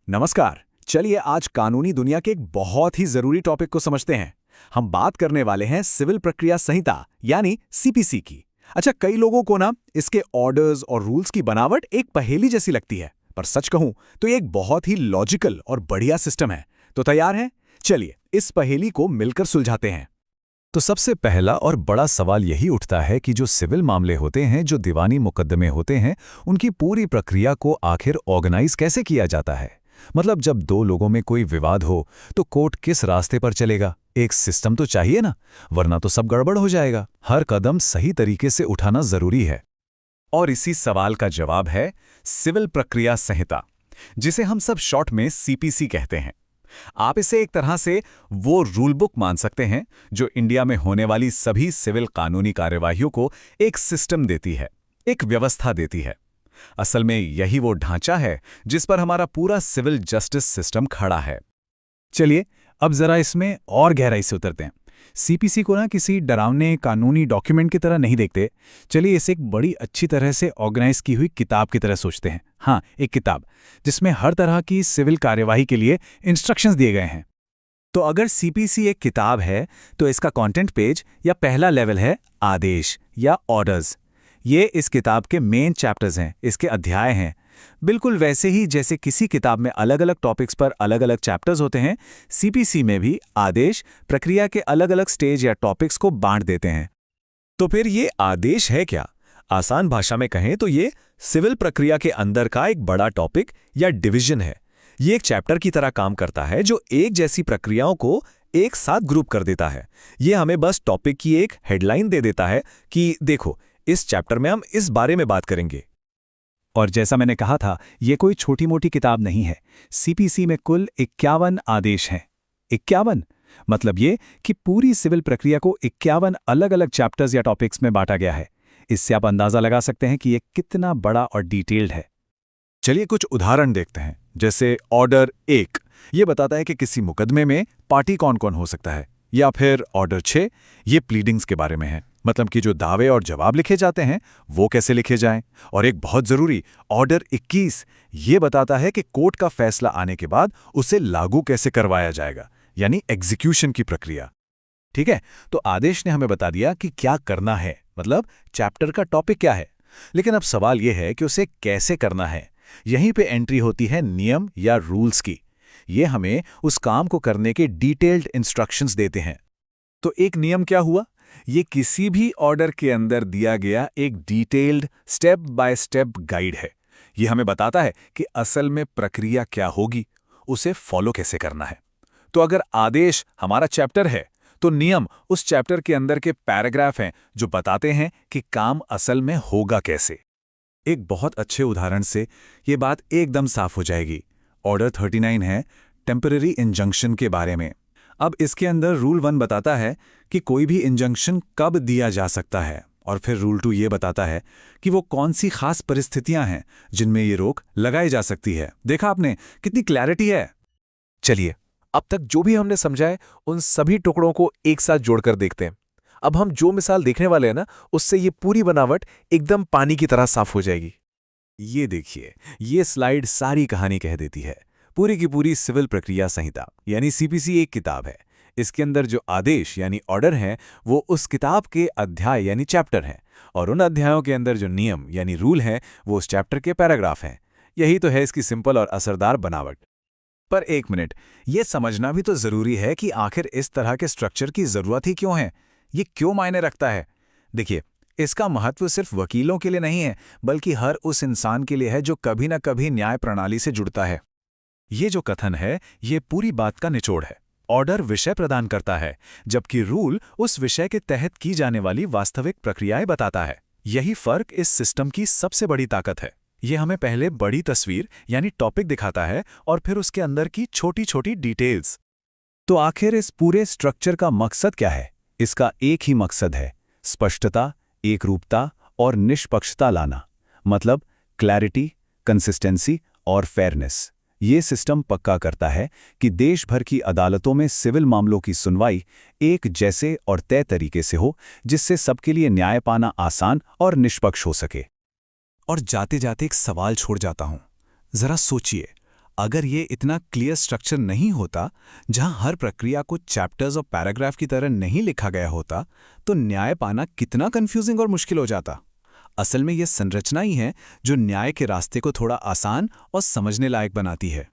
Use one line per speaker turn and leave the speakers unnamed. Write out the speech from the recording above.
नमस्कार। चलिए आज कानूनी दुनिया के एक बहुत ही जरूरी टॉपिक को समझते हैं। हम बात करने वाले हैं सिविल प्रक्रिया संहिता यानी सीपीसी की। अच्छा, कई लोगों को ना इसके ऑर्डर्स और रूल्स की बनावट एक पहेली जैसी लगती है, पर सच कहूं तो ये एक बहुत ही लॉजिकल और बढ़िया सिस्टम है। तो तैयार हैं? चलिए इस पहेली को मिलकर सुलझाते हैं।
तो सबसे पहला और बड़ा सवाल यही उठता है कि जो सिविल मामले होते हैं, जो दीवानी मुकदमे होते हैं, उनकी पूरी प्रक्रिया को आखिर ऑर्गेनाइज कैसे किया जाता है। मतलब जब दो लोगों में कोई विवाद हो तो कोर्ट किस रास्ते पर चलेगा। एक सिस्टम तो चाहिए ना, वरना तो सब गड़बड़ हो जाएगा। हर कदम सही तरीके से उठाना जरूरी है।
और इसी सवाल का जवाब है सिविल प्रक्रिया संहिता, जिसे हम सब शॉर्ट में सीपीसी कहते हैं। आप इसे एक तरह से वो रूल बुक मान सकते हैं जो इंडिया में होने वाली सभी सिविल कानूनी कार्यवाहियों को एक सिस्टम देती है, एक व्यवस्था देती है। असल में यही वो ढांचा है जिस पर हमारा पूरा सिविल जस्टिस सिस्टम खड़ा है।
चलिए अब जरा इसमें और गहराई से उतरते हैं। सीपीसी को ना किसी डरावने कानूनी डॉक्यूमेंट की तरह नहीं देखते। चलिए इसे एक बड़ी अच्छी तरह से ऑर्गेनाइज की हुई किताब की तरह सोचते हैं। हाँ, एक किताब जिसमें हर तरह की सिविल कार्यवाही के लिए इंस्ट्रक्शंस दिए गए हैं।
तो अगर सीपीसी एक किताब है तो इसका कंटेंट पेज या पहला लेवल है आदेश या ऑर्डर्स। ये इस किताब के मेन चैप्टर्स हैं, इसके अध्याय हैं। बिल्कुल वैसे ही जैसे किसी किताब में अलग अलग टॉपिक्स पर अलग अलग चैप्टर्स होते हैं, सीपीसी में भी आदेश प्रक्रिया के अलग अलग स्टेज या टॉपिक्स को बांट देते हैं। तो फिर ये आदेश है क्या? आसान भाषा में कहें तो ये सिविल प्रक्रिया के अंदर का एक बड़ा टॉपिक या डिवीजन है। ये एक चैप्टर की तरह काम करता है जो एक जैसी प्रक्रियाओं को एक साथ ग्रुप कर देता है। ये हमें बस टॉपिक की एक हेडलाइन दे देता है कि देखो, इस चैप्टर में हम इस बारे में बात करेंगे।
और जैसा मैंने कहा था, ये कोई छोटी मोटी किताब नहीं है। सीपीसी में कुल 51 आदेश हैं। 51 मतलब ये कि पूरी सिविल प्रक्रिया को 51 अलग अलग चैप्टर्स या टॉपिक्स में बांटा गया है। इससे आप अंदाजा लगा सकते हैं कि ये कितना बड़ा और डिटेल्ड है।
चलिए कुछ उदाहरण देखते हैं। जैसे ऑर्डर 1 ये बताता है कि किसी मुकदमे में पार्टी कौन कौन हो सकता है। या फिर ऑर्डर 6 ये प्लीडिंग्स के बारे में है, मतलब कि जो दावे और जवाब लिखे जाते हैं वो कैसे लिखे जाएं। और एक बहुत जरूरी ऑर्डर 21 ये बताता है कि कोर्ट का फैसला आने के बाद उसे लागू कैसे करवाया जाएगा, यानी एग्जीक्यूशन की प्रक्रिया। ठीक है, तो आदेश ने हमें बता दिया कि क्या करना है, मतलब चैप्टर का टॉपिक क्या है। लेकिन अब सवाल यह है कि उसे कैसे करना है। यहीं पे एंट्री होती है नियम या रूल्स की। ये हमें उस काम को करने के डिटेल्ड इंस्ट्रक्शंस देते हैं। तो एक नियम क्या हुआ? ये किसी भी ऑर्डर के अंदर दिया गया एक detailed step by step guide है। ये हमें बताता है कि असल में प्रक्रिया क्या होगी, उसे फॉलो कैसे करना है। तो अगर आदेश हमारा चैप्टर है तो नियम उस चैप्टर के अंदर के पैराग्राफ हैं जो बताते हैं कि काम असल में होगा कैसे। एक बहुत अच्छे उदाहरण से ये बात एकदम साफ हो जाएगी। ऑर्डर 39 है टेम्पररी इंजंक्शन के बारे में। अब इसके अंदर रूल 1 बताता है कि कोई भी इंजंक्शन कब दिया जा सकता है, और फिर रूल 2 ये बताता है कि वो कौन सी खास परिस्थितियां हैं जिनमें ये रोक लगाई जा सकती है। देखा आपने कितनी क्लैरिटी है। चलिए अब तक जो भी हमने समझा है उन सभी टुकड़ों को एक साथ जोड़कर देखते हैं। अब हम जो मिसाल देखने वाले हैं ना, उससे ये पूरी बनावट एकदम पानी की तरह साफ हो जाएगी। ये देखिए, ये स्लाइड सारी कहानी कह देती है। पूरी की पूरी सिविल प्रक्रिया संहिता यानी सीपीसी एक किताब है। इसके अंदर जो आदेश यानी ऑर्डर हैं वो उस किताब के अध्याय यानी चैप्टर हैं, और उन अध्यायों के अंदर जो नियम यानी रूल हैं वो उस चैप्टर के पैराग्राफ हैं। यही तो है इसकी सिंपल और असरदार बनावट। पर एक मिनट, ये समझना भी तो जरूरी है कि आखिर इस तरह के स्ट्रक्चर की जरूरत ही क्यों है। ये क्यों मायने रखता है? देखिए, इसका महत्व सिर्फ वकीलों के लिए नहीं है, बल्कि हर उस इंसान के लिए है जो कभी न कभी न्याय प्रणाली से जुड़ता है। ये जो कथन है ये पूरी बात का निचोड़ है। ऑर्डर विषय प्रदान करता है, जबकि रूल उस विषय के तहत की जाने वाली वास्तविक प्रक्रियाएं बताता है। यही फर्क इस सिस्टम की सबसे बड़ी ताकत है। ये हमें पहले बड़ी तस्वीर यानी टॉपिक दिखाता है और फिर उसके अंदर की छोटी छोटी डिटेल्स। तो आखिर इस पूरे स्ट्रक्चर का मकसद क्या है? इसका एक ही मकसद है, स्पष्टता, एकरूपता और निष्पक्षता लाना। मतलब क्लैरिटी, कंसिस्टेंसी और फेयरनेस। ये सिस्टम पक्का करता है कि देश भर की अदालतों में सिविल मामलों की सुनवाई एक जैसे और तय तरीके से हो, जिससे सबके लिए न्याय पाना आसान और निष्पक्ष हो सके। और जाते जाते एक सवाल छोड़ जाता हूं। जरा सोचिए,
अगर ये इतना क्लियर स्ट्रक्चर नहीं होता, जहां हर प्रक्रिया को चैप्टर्स और पैराग्राफ की तरह नहीं लिखा गया होता, तो न्याय पाना कितना कंफ्यूजिंग और मुश्किल हो जाता। असल में ये संरचना ही है जो न्याय के रास्ते को थोड़ा आसान और समझने लायक बनाती है।